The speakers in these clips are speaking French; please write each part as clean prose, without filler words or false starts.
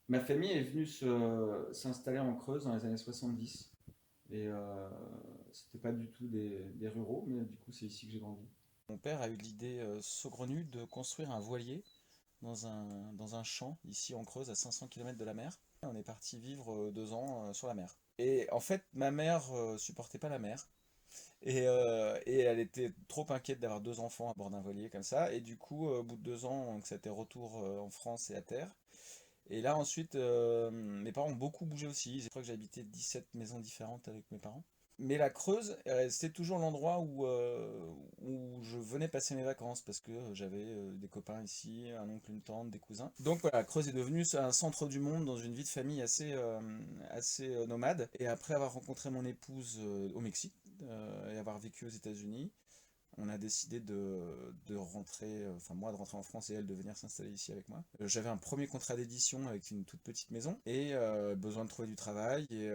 Ma famille est venue s'installer en Creuse dans les années 70. Et c'était pas du tout des ruraux, mais du coup, c'est ici que j'ai grandi. Mon père a eu l'idée saugrenue de construire un voilier dans un champ, ici en Creuse, à 500 km de la mer. On est parti vivre 2 ans sur la mer. Et en fait, ma mère supportait pas la mer. Et elle était trop inquiète d'avoir 2 enfants à bord d'un voilier comme ça. Et du coup, au bout de 2 ans, donc c'était retour en France et à terre. Et là, ensuite, mes parents ont beaucoup bougé aussi. Je crois que j'ai habité 17 maisons différentes avec mes parents. Mais la Creuse, c'était toujours l'endroit où je venais passer mes vacances parce que j'avais des copains ici, un oncle, une tante, des cousins. Donc voilà, Creuse est devenu un centre du monde dans une vie de famille assez nomade. Et après avoir rencontré mon épouse au Mexique et avoir vécu aux États-Unis, on a décidé de rentrer, enfin moi de rentrer en France et elle de venir s'installer ici avec moi. J'avais un premier contrat d'édition avec une toute petite maison et besoin de trouver du travail et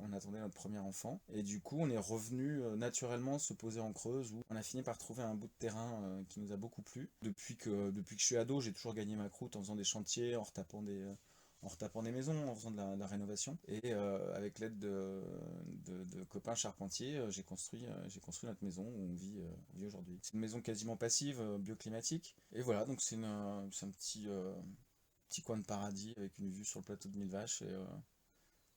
on attendait notre premier enfant. Et du coup on est revenu naturellement se poser en Creuse où on a fini par trouver un bout de terrain qui nous a beaucoup plu. Depuis que je suis ado, j'ai toujours gagné ma croûte en faisant des chantiers, en retapant des maisons, en faisant de la rénovation. Et avec l'aide de copains charpentiers, j'ai construit notre maison où on vit aujourd'hui. C'est une maison quasiment passive, bioclimatique. Et voilà, donc c'est un petit coin de paradis avec une vue sur le plateau de Mille Vaches et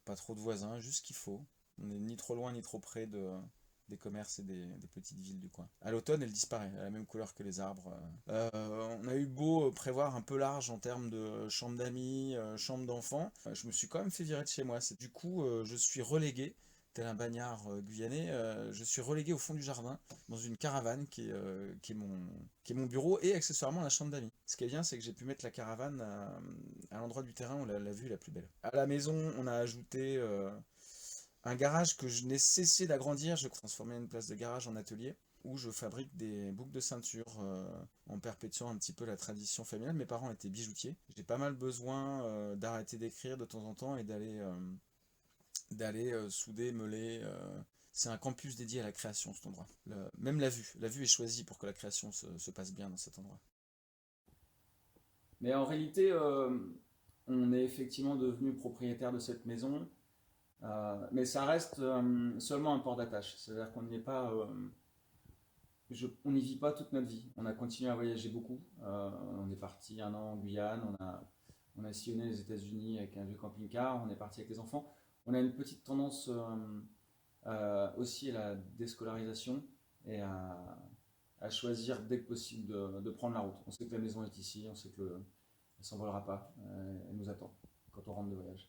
pas trop de voisins, juste ce qu'il faut. On n'est ni trop loin ni trop près des commerces et des petites villes du coin. À l'automne, elle disparaît, elle a la même couleur que les arbres. On a eu beau prévoir un peu large en termes de chambre d'amis, chambre d'enfants. Je me suis quand même fait virer de chez moi. Du coup, je suis relégué, tel un bagnard guyanais, je suis relégué au fond du jardin, dans une caravane qui est mon bureau et accessoirement la chambre d'amis. Ce qui est bien, c'est que j'ai pu mettre la caravane à l'endroit du terrain où la vue est la plus belle. À la maison, on a ajouté un garage que je n'ai cessé d'agrandir. Je transformais une place de garage en atelier où je fabrique des boucles de ceinture en perpétuant un petit peu la tradition familiale. Mes parents étaient bijoutiers. J'ai pas mal besoin d'arrêter d'écrire de temps en temps et d'aller souder, meuler. C'est un campus dédié à la création, cet endroit. Même la vue est choisie pour que la création se passe bien dans cet endroit. Mais en réalité, on est effectivement devenu propriétaire de cette maison, mais ça reste seulement un port d'attache. C'est-à-dire qu'on n'y est pas, on n'y vit pas toute notre vie. On a continué à voyager beaucoup. On est parti un an en Guyane, on a sillonné les États-Unis avec un vieux camping-car, on est parti avec les enfants. On a une petite tendance aussi à la déscolarisation et à choisir dès que possible de prendre la route. On sait que la maison est ici, on sait qu'elle ne s'envolera pas, elle nous attend quand on rentre de voyage.